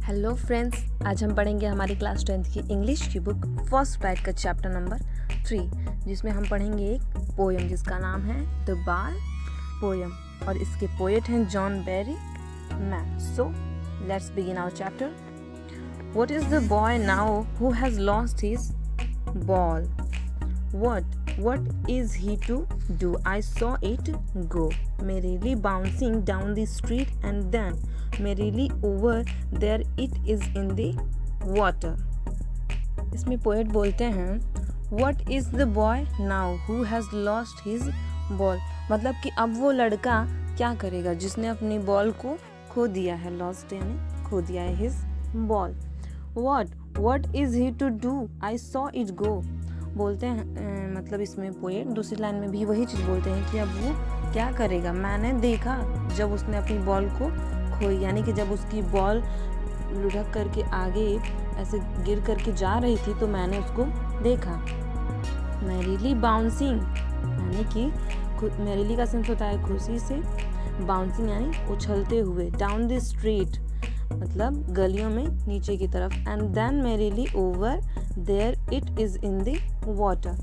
Hello friends, आज हम पढ़ेंगे हमारी क्लास 10th की इंग्लिश की बुक फर्स्ट राइट का चैप्टर नंबर 3, जिसमें हम पढ़ेंगे एक पोएम जिसका नाम है द बाल पोएम और इसके पोएट हैं John Berryman. So let's begin our chapter. What is the boy now who has lost his ball? What is he to do? I saw it go, merrily bouncing down the street, and then merrily over there it is in the water. इसमें poet बोलते हैं What is the boy now who has lost his ball? मतलब कि अब वो लड़का क्या करेगा जिसने अपनी बॉल को खो दिया है। लॉस्ट यानी खो दिया है his ball. What is he to do? I saw it go. बोलते हैं मतलब इसमें पोएट दूसरी लाइन में भी वही चीज़ बोलते हैं कि अब वो क्या करेगा। मैंने देखा जब उसने अपनी बॉल को खोई, यानी कि जब उसकी बॉल लुढ़क करके आगे ऐसे गिर करके जा रही थी तो मैंने उसको देखा। मैरीली बाउंसिंग यानी कि मैरीली का सेंस होता है खुशी से, बाउंसिंग यानी उछलते हुए, डाउन द स्ट्रीट मतलब गलियों में नीचे की तरफ, and then merrily over there it is in the water.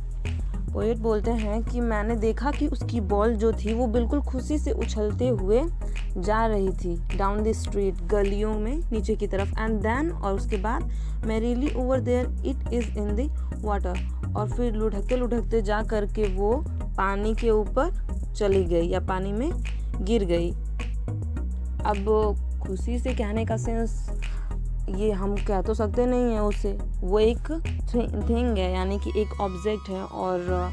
Poet बोलते हैं कि मैंने देखा कि उसकी बॉल जो थी वो बिल्कुल खुशी से उछलते हुए जा रही थी डाउन द स्ट्रीट गलियों में नीचे की तरफ, एंड देन और उसके बाद merrily over there it is in the water, और फिर लुढ़कते लुढ़कते जा करके वो पानी के ऊपर चली गई या पानी में गिर गई। अब खुशी से कहने का सेंस ये हम कह तो सकते नहीं हैं उसे, वो एक थिंग है यानी कि एक ऑब्जेक्ट है, और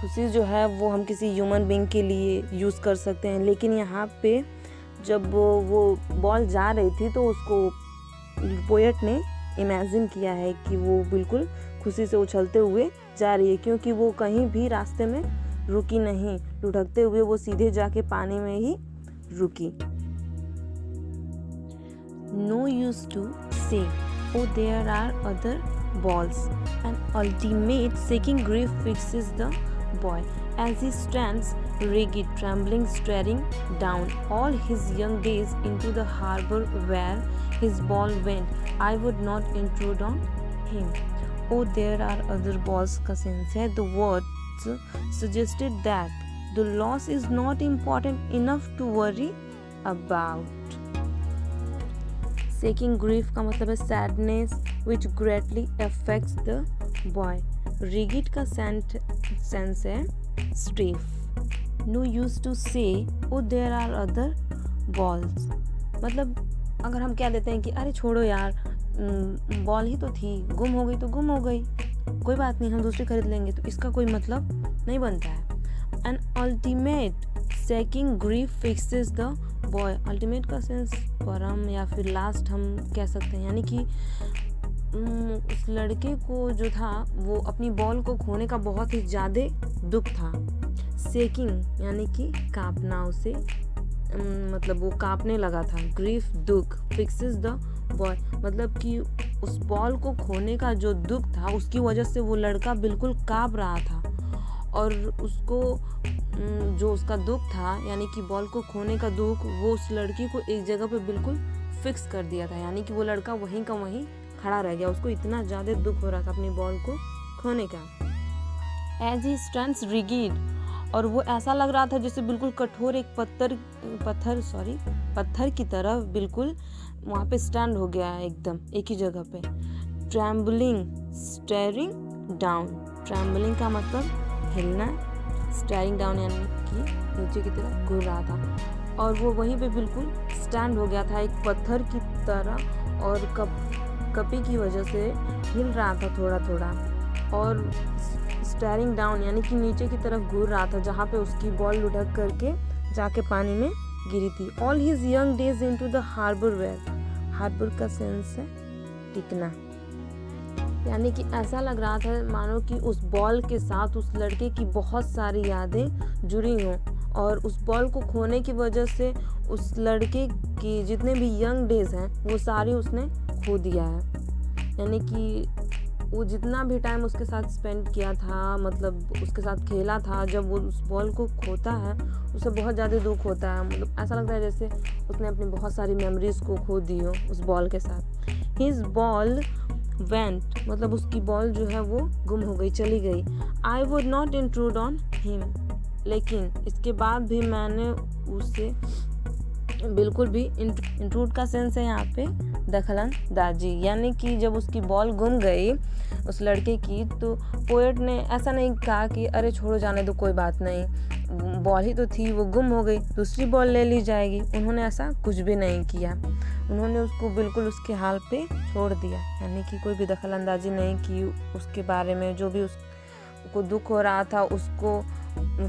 खुशी जो है वो हम किसी ह्यूमन बीइंग के लिए यूज़ कर सकते हैं। लेकिन यहाँ पे जब वो बॉल जा रही थी तो उसको पोएट ने इमेजिन किया है कि वो बिल्कुल खुशी से उछलते हुए जा रही है, क्योंकि वो कहीं भी रास्ते में रुकी नहीं, लुढ़कते हुए वो सीधे जाके पानी में ही रुकी। No use to say, oh there are other balls. An ultimate shaking grief fixes the boy as he stands rigid, trembling, staring down all his young days into the harbor where his ball went. I would not intrude on him. Oh there are other balls का sense है। The words suggested that the loss is not important enough to worry about. Shaking grief का मतलब है sadness which greatly affects the boy. Rigid का sense है stiff. No use to say, oh there are other balls. मतलब अगर हम कह देते हैं कि अरे छोड़ो यार, बॉल ही तो थी, गुम हो गई तो गुम हो गई, कोई बात नहीं हम दूसरी खरीद लेंगे, तो इसका कोई मतलब नहीं बनता है। An ultimate shaking grief fixes the boy, ultimate का सेंस परम या फिर लास्ट हम कह सकते हैं, यानी कि उस लड़के को जो था वो अपनी बॉल को खोने का बहुत ही ज़्यादा दुख था। शेकिंग यानी कि कांपना, उसे मतलब वो कांपने लगा था। ग्रीफ दुख, फिक्सेस द बॉय मतलब कि उस बॉल को खोने का जो दुख था उसकी वजह से वो लड़का बिल्कुल कांप रहा था, और उसको जो उसका दुख था यानी कि बॉल को खोने का दुख, वो उस लड़की को एक जगह पे बिल्कुल फिक्स कर दिया था, यानी कि वो लड़का वहीं का वहीं खड़ा रह गया। उसको इतना ज़्यादा दुख हो रहा था अपनी बॉल को खोने का। एज ही स्टैंड्स रिगिड, और वो ऐसा लग रहा था जैसे बिल्कुल कठोर एक पत्थर की तरह बिल्कुल वहाँ पे स्टैंड हो गया है एकदम एक ही जगह पे। ट्रैम्बलिंग, स्टेयरिंग डाउन, ट्रैम्बलिंग का मतलब हिलना, स्टेयरिंग डाउन यानी कि नीचे की तरफ घूर रहा था, और वो वहीं पे बिल्कुल स्टैंड हो गया था एक पत्थर की तरह, और कपी की वजह से हिल रहा था थोड़ा थोड़ा, और स्टेयरिंग डाउन यानी कि नीचे की तरफ घूर रहा था जहाँ पे उसकी बॉल लुढ़क करके जाके पानी में गिरी थी। All his young days into the harbour where, harbour का सेंस है टिकना, यानी कि ऐसा लग रहा था मानो कि उस बॉल के साथ उस लड़के की बहुत सारी यादें जुड़ी हों, और उस बॉल को खोने की वजह से उस लड़के की जितने भी यंग डेज हैं वो सारी उसने खो दिया है। यानी कि वो जितना भी टाइम उसके साथ स्पेंड किया था, मतलब उसके साथ खेला था, जब वो उस बॉल को खोता है उसे बहुत ज़्यादा दुख होता है। मतलब ऐसा लगता है जैसे उसने अपनी बहुत सारी मेमोरीज़ को खो दी हो उस बॉल के साथ। हिज बॉल वेंट, मतलब उसकी बॉल जो है वो गुम हो गई, चली गई। I would not intrude on him, लेकिन इसके बाद भी मैंने उसे बिल्कुल भी, इंट्रूड का सेंस है यहाँ पे दखलंदाजी, यानी कि जब उसकी बॉल गुम गई उस लड़के की, तो पोएट ने ऐसा नहीं कहा कि अरे छोड़ो जाने दो, कोई बात नहीं, बॉल ही तो थी, वो गुम हो गई, दूसरी बॉल ले ली जाएगी। उन्होंने ऐसा कुछ भी नहीं किया, उन्होंने उसको बिल्कुल उसके हाल पे छोड़ दिया, यानी कि कोई भी दखलंदाजी नहीं की उसके बारे में। जो भी उसको दुख हो रहा था उसको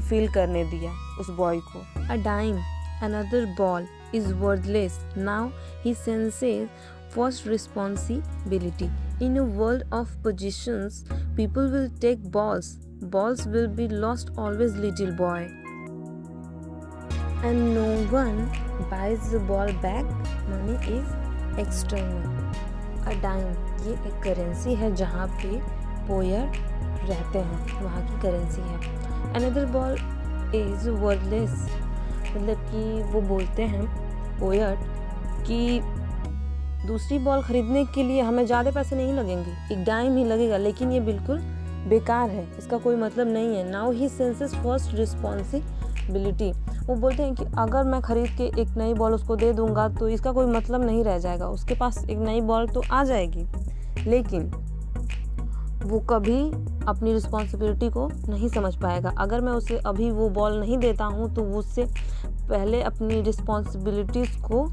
फील करने दिया उस बॉय को। A dime another ball is worthless. Now he senses first responsibility. In a world of possessions, people will take balls. Balls will be lost always, little boy. And no one buys the ball back. Money is external. A dime, ये एक currency है जहाँ पे poet रहते हैं, वहाँ की currency है। Another ball is worthless. मतलब कि वो बोलते हैं पोएट कि दूसरी बॉल खरीदने के लिए हमें ज़्यादा पैसे नहीं लगेंगे, एक डाइम ही लगेगा, लेकिन ये बिल्कुल बेकार है, इसका कोई मतलब नहीं है। Now he senses first responsibility, वो बोलते हैं कि अगर मैं खरीद के एक नई बॉल उसको दे दूंगा तो इसका कोई मतलब नहीं रह जाएगा, उसके पास एक नई बॉल तो आ जाएगी, लेकिन वो कभी अपनी रिस्पॉन्सिबिलिटी को नहीं समझ पाएगा। अगर मैं उसे अभी वो बॉल नहीं देता हूँ तो वो उससे पहले अपनी रिस्पॉन्सिबिलिटीज़ को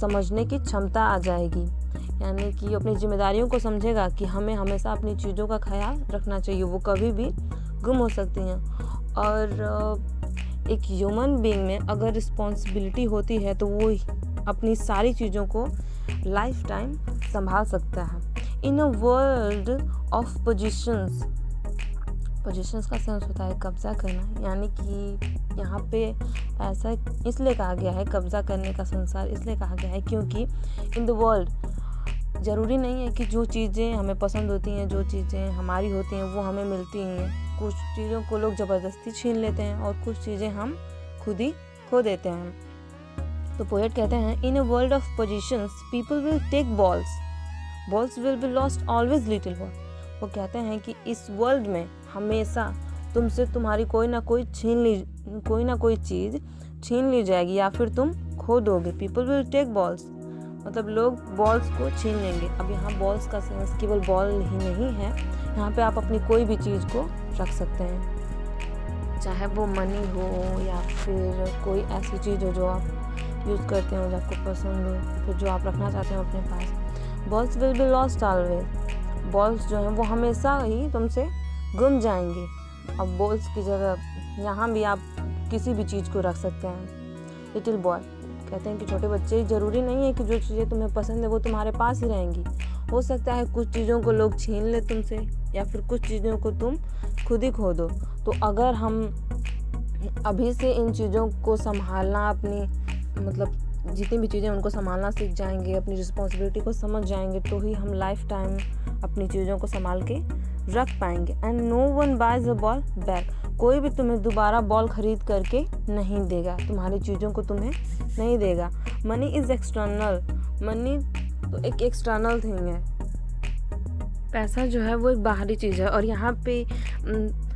समझने की क्षमता आ जाएगी, यानी कि अपनी जिम्मेदारियों को समझेगा कि हमें हमेशा अपनी चीज़ों का ख्याल रखना चाहिए, वो कभी भी गुम हो सकती हैं। और एक ह्यूमन बीइंग में अगर रिस्पॉन्सिबिलिटी होती है तो वो अपनी सारी चीज़ों को लाइफ टाइम संभाल सकता है। In a world of positions, positions का सेंस होता है कब्जा करना, यानी कि यहाँ पे ऐसा इसलिए कहा गया है, कब्जा करने का संसार इसलिए कहा गया है क्योंकि इन द वर्ल्ड ज़रूरी नहीं है कि जो चीज़ें हमें पसंद होती हैं, जो चीज़ें हमारी होती हैं वो हमें मिलती हैं। कुछ चीज़ों को लोग ज़बरदस्ती छीन लेते हैं और कुछ चीज़ें हम खुद ही खो देते हैं। तो पोएट कहते हैं in a world of positions people will take balls, balls will be lost always, little boy. वो कहते हैं कि इस वर्ल्ड में हमेशा तुमसे तुम्हारी कोई ना कोई चीज़ छीन ली जाएगी या फिर तुम खो दोगे। पीपल विल टेक बॉल्स, मतलब लोग बॉल्स को छीन लेंगे। अब यहाँ बॉल्स का सेंस केवल बॉल ही नहीं है, यहाँ पे आप अपनी कोई भी चीज़ को रख सकते हैं, चाहे वो मनी हो या फिर कोई ऐसी चीज़ हो जो आप यूज़ करते हो, जो आपको पसंद हो, फिर जो आप रखना चाहते हो अपने पास। Balls will be lost always, balls जो हैं वो हमेशा ही तुमसे गुम जाएंगे। अब बॉल्स की जगह यहाँ भी आप किसी भी चीज़ को रख सकते हैं। लिटिल बॉय कहते हैं कि छोटे बच्चे, ज़रूरी नहीं है कि जो चीज़ें तुम्हें पसंद है वो तुम्हारे पास ही रहेंगी, हो सकता है कुछ चीज़ों को लोग छीन ले तुमसे या फिर कुछ चीज़ों को तुम खुद ही खो दो। तो अगर हम अभी से इन चीज़ों को संभालना, अपनी मतलब जितनी भी चीज़ें उनको संभालना सीख जाएंगे, अपनी रिस्पॉन्सिबिलिटी को समझ जाएंगे, तो ही हम लाइफ टाइम अपनी चीज़ों को संभाल के रख पाएंगे। And no one buys a ball back, कोई भी तुम्हें दोबारा बॉल खरीद करके नहीं देगा, तुम्हारी चीज़ों को तुम्हें नहीं देगा। मनी इज़ एक्सटर्नल, मनी तो एक एक्सटर्नल थिंग है, पैसा जो है वो एक बाहरी चीज़ है। और यहाँ पे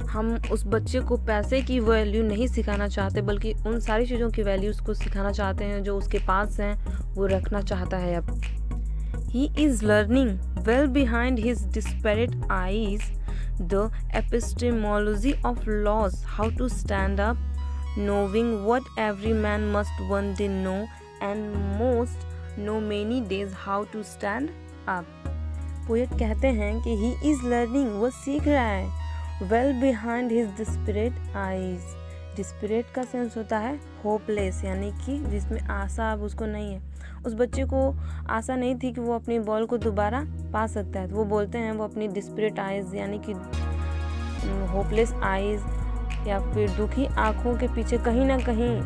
हम उस बच्चे को पैसे की वैल्यू नहीं सिखाना चाहते, बल्कि उन सारी चीज़ों की वैल्यू उसको सिखाना चाहते हैं जो उसके पास हैं, वो रखना चाहता है। अब He is learning well behind his disparate eyes the epistemology of laws, how to stand up, knowing what every man must one day know, and most know many days how to stand up. Poet कहते हैं कि he is learning, वो सीख रहा है, well behind his disparate eyes. Desperate का sense होता है होपलेस, यानी कि जिसमें आशा अब उसको नहीं है। उस बच्चे को आशा नहीं थी कि वो अपनी बॉल को दोबारा पा सकता है, तो वो बोलते हैं वो अपनी डिस्परेट आइज़ यानी कि होपलेस आइज़ या फिर दुखी आँखों के पीछे कहीं ना कहीं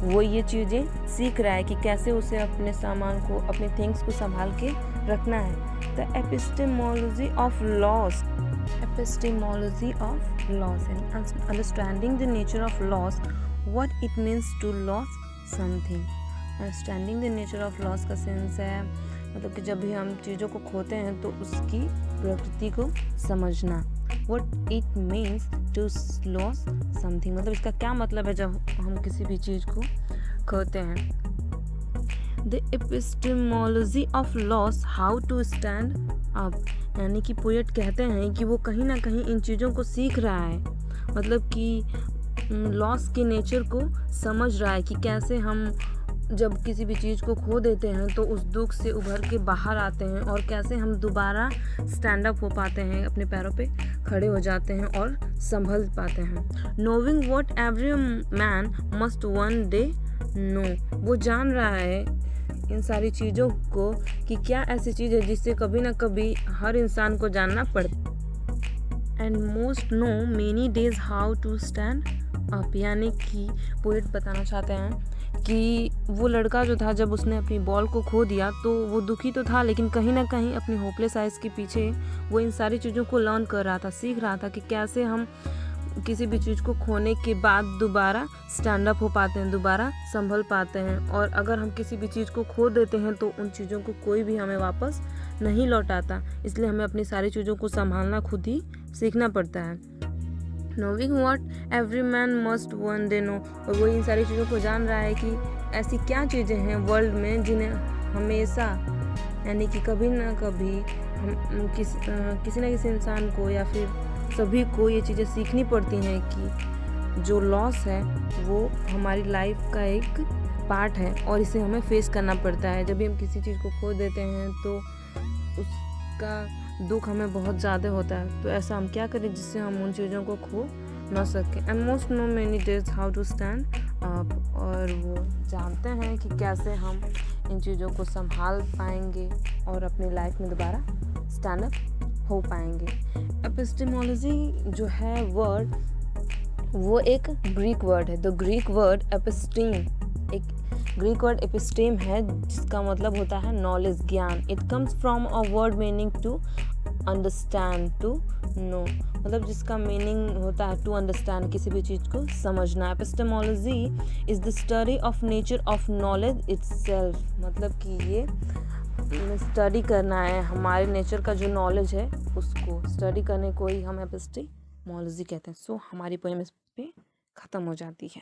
वो ये चीज़ें सीख रहा है कि कैसे उसे अपने सामान को, अपने थिंग्स को संभाल के रखना है। The epistemology of loss, epistemology of loss यानी understanding the nature of loss, what it means to loss something. Understanding the nature of loss का सेंस है मतलब कि जब भी हम चीज़ों को खोते हैं तो उसकी प्रकृति को समझना। What it means to lose something, मतलब इसका क्या मतलब है जब हम किसी भी चीज़ को खोते हैं। The epistemology of loss, how to stand up, यानी कि पोएट कहते हैं कि वो कहीं ना कहीं इन चीज़ों को सीख रहा है, मतलब कि लॉस के नेचर को समझ रहा है कि कैसे हम जब किसी भी चीज़ को खो देते हैं तो उस दुख से उभर के बाहर आते हैं और कैसे हम दोबारा स्टैंड अप हो पाते हैं, अपने पैरों पे खड़े हो जाते हैं और संभल पाते हैं। Knowing what every man must one day know, वो जान रहा है इन सारी चीज़ों को कि क्या ऐसी चीज़ है जिससे कभी ना कभी हर इंसान को जानना पड़ता। And most know many days how to stand up, यानी कि पोएट बताना चाहते हैं कि वो लड़का जो था जब उसने अपनी बॉल को खो दिया तो वो दुखी तो था, लेकिन कहीं ना कहीं अपनी होपलेस आइज़ के पीछे वो इन सारी चीज़ों को लर्न कर रहा था, सीख रहा था कि कैसे हम किसी भी चीज़ को खोने के बाद दोबारा स्टैंड अप हो पाते हैं, दोबारा संभल पाते हैं। और अगर हम किसी भी चीज़ को खो देते हैं तो उन चीज़ों को कोई भी हमें वापस नहीं लौटाता, इसलिए हमें अपनी सारी चीज़ों को संभालना खुद ही सीखना पड़ता है। Knowing what every man must one day know, और वो इन सारी चीज़ों को जान रहा है कि ऐसी क्या चीज़ें हैं वर्ल्ड में जिन्हें हमेशा यानी कि कभी ना कभी हम किसी ना किसी इंसान को या फिर सभी को ये चीज़ें सीखनी पड़ती हैं कि जो लॉस है वो हमारी लाइफ का एक पार्ट है और इसे हमें फेस करना पड़ता है। जब भी हम किसी चीज़ को खो देते हैं तो उसका दुख हमें बहुत ज़्यादा होता है, तो ऐसा हम क्या करें जिससे हम उन चीज़ों को खो ना सकें। And most know many days how to stand up, और वो जानते हैं कि कैसे हम इन चीज़ों को संभाल पाएंगे और अपनी लाइफ में दोबारा स्टैंड अप हो पाएंगे। एपिस्टेमोलॉजी जो है वर्ड वो एक ग्रीक वर्ड है। द ग्रीक वर्ड एपिस्टीम एक ग्रीक वर्ड एपिस्टेम है जिसका मतलब होता है नॉलेज, ज्ञान। It comes from a word meaning to understand, to know, मतलब जिसका मीनिंग होता है टू अंडरस्टैंड, किसी भी चीज़ को समझना। Epistemology is the study of nature of knowledge itself, मतलब कि ये स्टडी करना है हमारे नेचर का जो नॉलेज है उसको स्टडी करने को ही हम एपिस्टेमोलॉजी कहते हैं। सो हमारी पोएम इस पे ख़त्म हो जाती है।